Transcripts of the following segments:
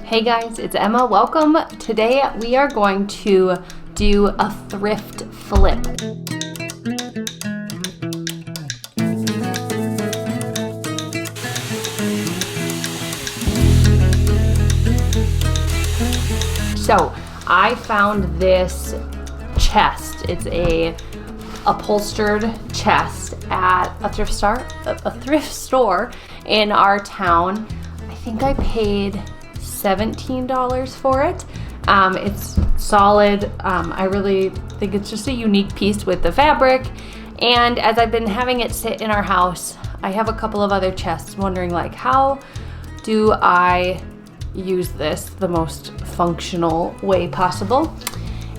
Hey guys, it's Emma. Welcome. Today we are going to do a thrift flip. So I found this chest. It's a upholstered chest at a thrift store in our town. I think I paid $17 for it. It's solid. I really think it's just a unique piece with the fabric. And as I've been having it sit in our house, I have a couple of other chests wondering like, how do I use this the most functional way possible?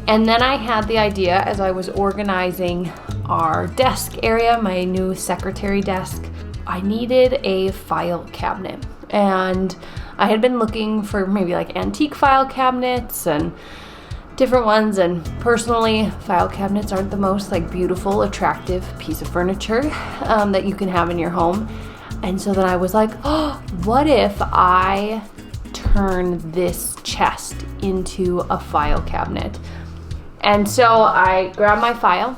And then I had the idea as I was organizing our desk area, my new secretary desk, I needed a file cabinet. And I had been looking for maybe like antique file cabinets and different ones, and personally file cabinets aren't the most like beautiful, attractive piece of furniture that you can have in your home. And so then I was like, oh, what if I turn this chest into a file cabinet? And so I grabbed my file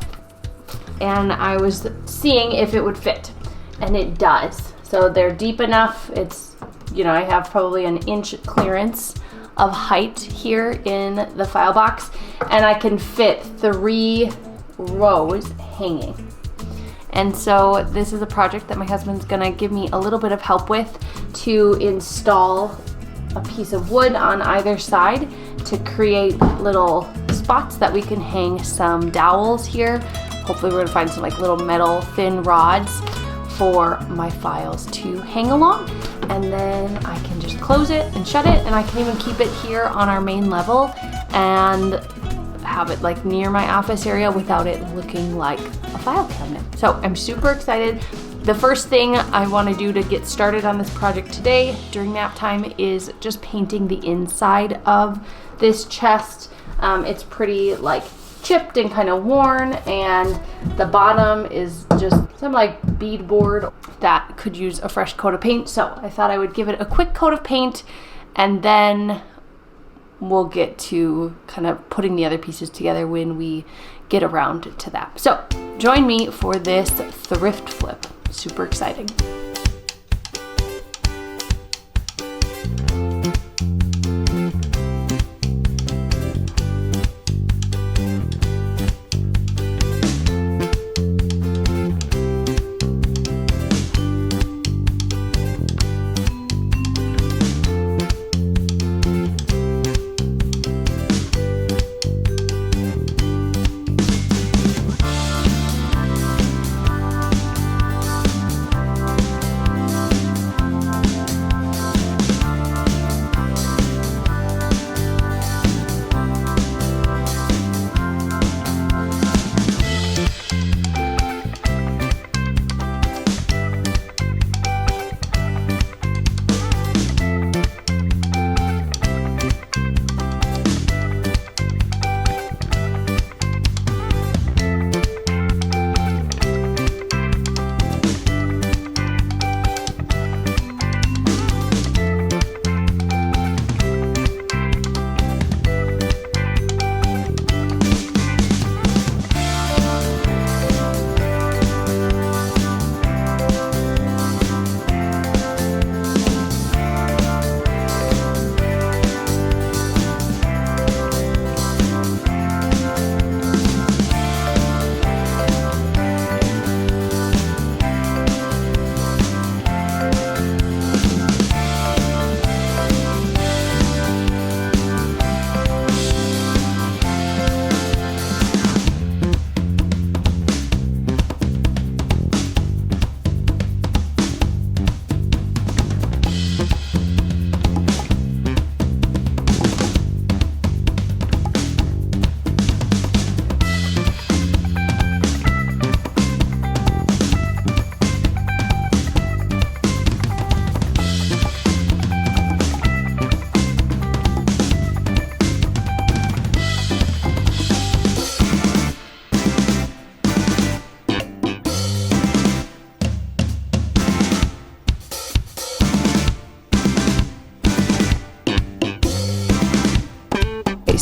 and I was seeing if it would fit, and it does. So they're deep enough. It's, you know, I have probably an inch clearance of height here in the file box, and I can fit 3 rows hanging. And so this is a project that my husband's gonna give me a little bit of help with, to install a piece of wood on either side to create little spots that we can hang some dowels here. Hopefully we're gonna find some like little metal thin rods for my files to hang along, and then I can just close it and shut it, and I can even keep it here on our main level and have it like near my office area without it looking like a file cabinet. So I'm super excited. The first thing I want to do to get started on this project today during nap time is just painting the inside of this chest. It's pretty like chipped and kind of worn, and the bottom is just some like beadboard that could use a fresh coat of paint. So I thought I would give it a quick coat of paint, and then we'll get to kind of putting the other pieces together when we get around to that. So join me for this thrift flip. Super exciting.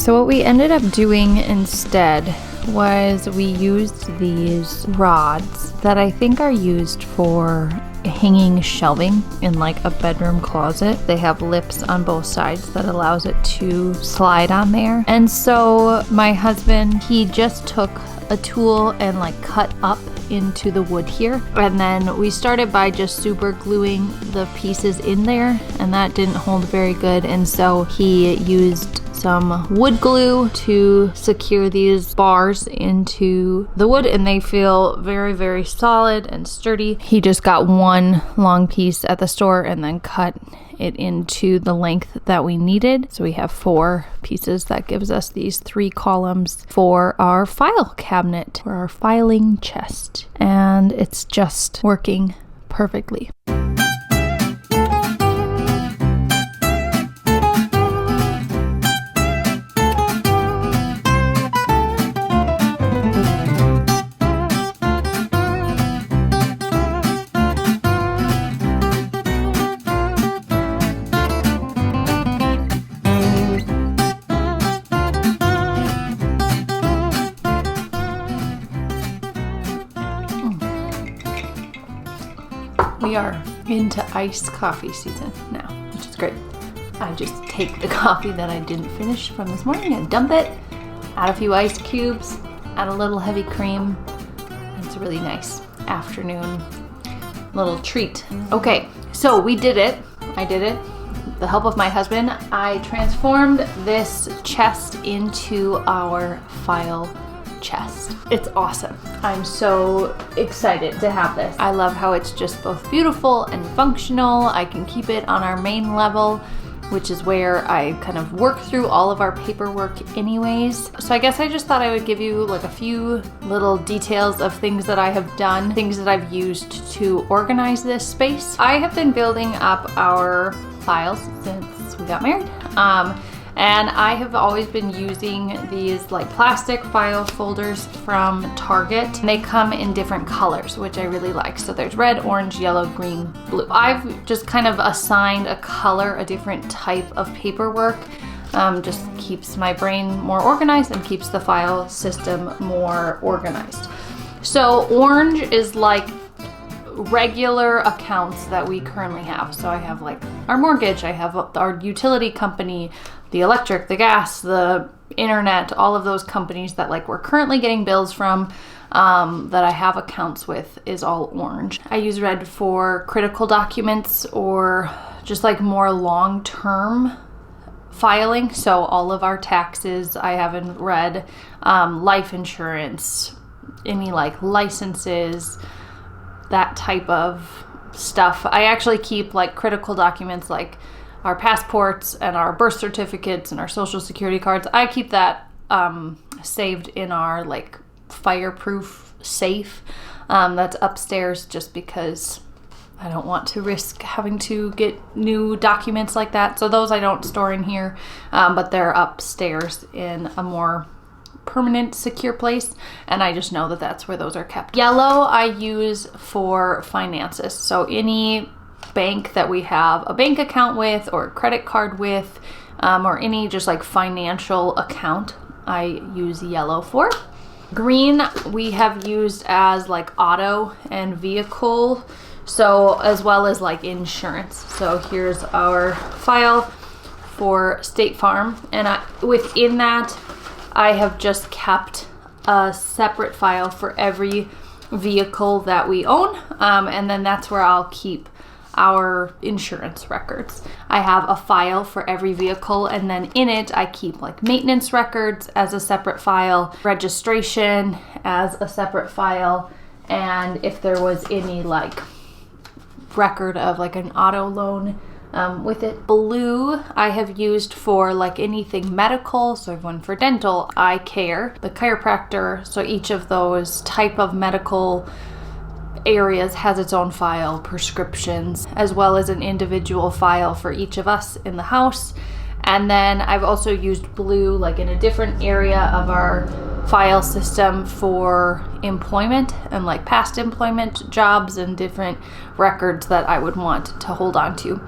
So what we ended up doing instead was we used these rods that I think are used for hanging shelving in like a bedroom closet. They have lips on both sides that allows it to slide on there. And so my husband, he just took a tool and like cut up into the wood here, and then we started by just super gluing the pieces in there, and that didn't hold very good, and so he used some wood glue to secure these bars into the wood, and they feel very, very solid and sturdy. He just got one long piece at the store and then cut it into the length that we needed. So we have 4 pieces. That gives us these 3 columns for our file cabinet, for our filing chest. And it's just working perfectly. We are into iced coffee season now, which is great. I just take the coffee that I didn't finish from this morning and dump it, add a few ice cubes, add a little heavy cream. It's a really nice afternoon little treat. Okay, so we did it. I did it. With the help of my husband, I transformed this chest into our file chest. It's awesome. I'm so excited to have this. I love how it's just both beautiful and functional. I can keep it on our main level, which is where I kind of work through all of our paperwork anyways. So I guess I just thought I would give you like a few little details of things that I have done, things that I've used to organize this space. I have been building up our files since we got married. And I have always been using these like plastic file folders from Target. They come in different colors, which I really like. So there's red, orange, yellow, green, blue. I've just kind of assigned a color, a different type of paperwork. Just keeps my brain more organized and keeps the file system more organized. So orange is like regular accounts that we currently have. So I have like our mortgage, I have our utility company, the electric, the gas, the internet, all of those companies that like we're currently getting bills from, that I have accounts with, is all orange. I use red for critical documents or just like more long-term filing. So all of our taxes I have in red, life insurance, any like licenses, that type of stuff. I actually keep like critical documents like our passports and our birth certificates and our social security cards. I keep that saved in our like fireproof safe that's upstairs, just because I don't want to risk having to get new documents like that. So those I don't store in here, but they're upstairs in a more permanent, secure place, and I just know that that's where those are kept. Yellow I use for finances. So any bank that we have a bank account with or a credit card with, or any just like financial account, I use yellow for. Green we have used as like auto and vehicle, so as well as like insurance. So here's our file for State Farm, and within that I have just kept a separate file for every vehicle that we own, and then that's where I'll keep our insurance records. I have a file for every vehicle, and then in it I keep like maintenance records as a separate file, registration as a separate file, and if there was any like record of like an auto loan with it. Blue I have used for like anything medical, so I have one for dental, eye care, the chiropractor, so each of those type of medical areas has its own file, prescriptions, as well as an individual file for each of us in the house. And then I've also used blue like in a different area of our file system for employment and like past employment jobs and different records that I would want to hold on to.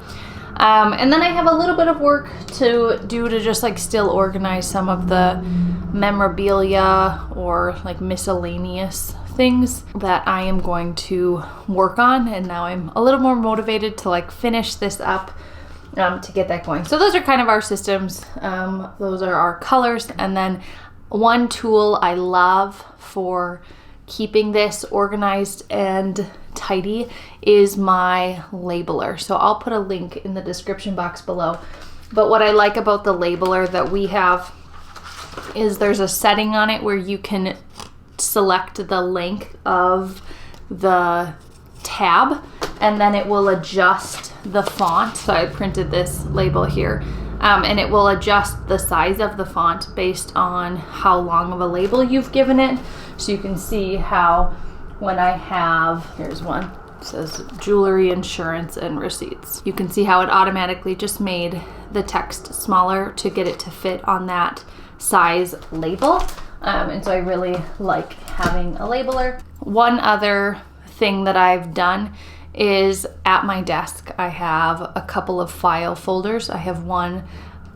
And then I have a little bit of work to do to just like still organize some of the memorabilia or like miscellaneous things that I am going to work on. And now I'm a little more motivated to like finish this up to get that going. So those are kind of our systems. Those are our colors. And then one tool I love for keeping this organized and tidy is my labeler. So I'll put a link in the description box below. But what I like about the labeler that we have is there's a setting on it where you can select the length of the tab, and then it will adjust the font. So I printed this label here, and it will adjust the size of the font based on how long of a label you've given it. So you can see how when I have, here's one, it says jewelry, insurance, and receipts. You can see how it automatically just made the text smaller to get it to fit on that size label. And so I really like having a labeler. One other thing that I've done is at my desk, I have a couple of file folders. I have one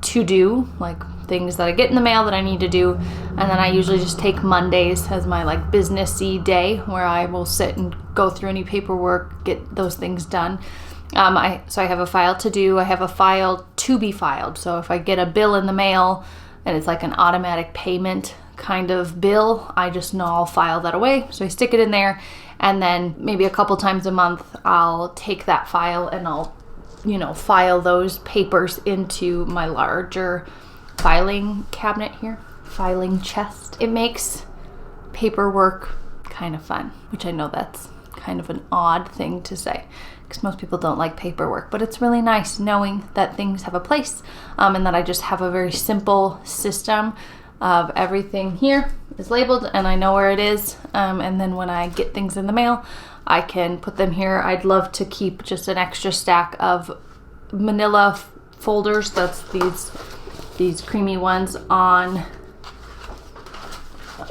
to do, like things that I get in the mail that I need to do. And then I usually just take Mondays as my like businessy day where I will sit and go through any paperwork, get those things done. So I have a file to do, I have a file to be filed. So if I get a bill in the mail and it's like an automatic payment kind of bill, I just know I'll file that away. So I stick it in there, and then maybe a couple times a month I'll take that file and I'll, you know, file those papers into my larger filing cabinet here, filing chest. It makes paperwork kind of fun, which I know that's kind of an odd thing to say because most people don't like paperwork, but it's really nice knowing that things have a place, and that I just have a very simple system of everything here is labeled and I know where it is, and then when I get things in the mail I can put them here. I'd love to keep just an extra stack of manila folders. That's these creamy ones on.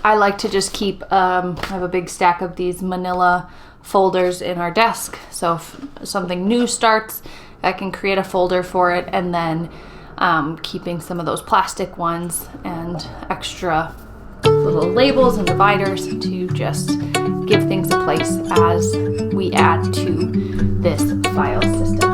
I like to just keep, I have a big stack of these manila folders in our desk. So if something new starts, I can create a folder for it, and then keeping some of those plastic ones and extra little labels and dividers to just give things a place as we add to this file system.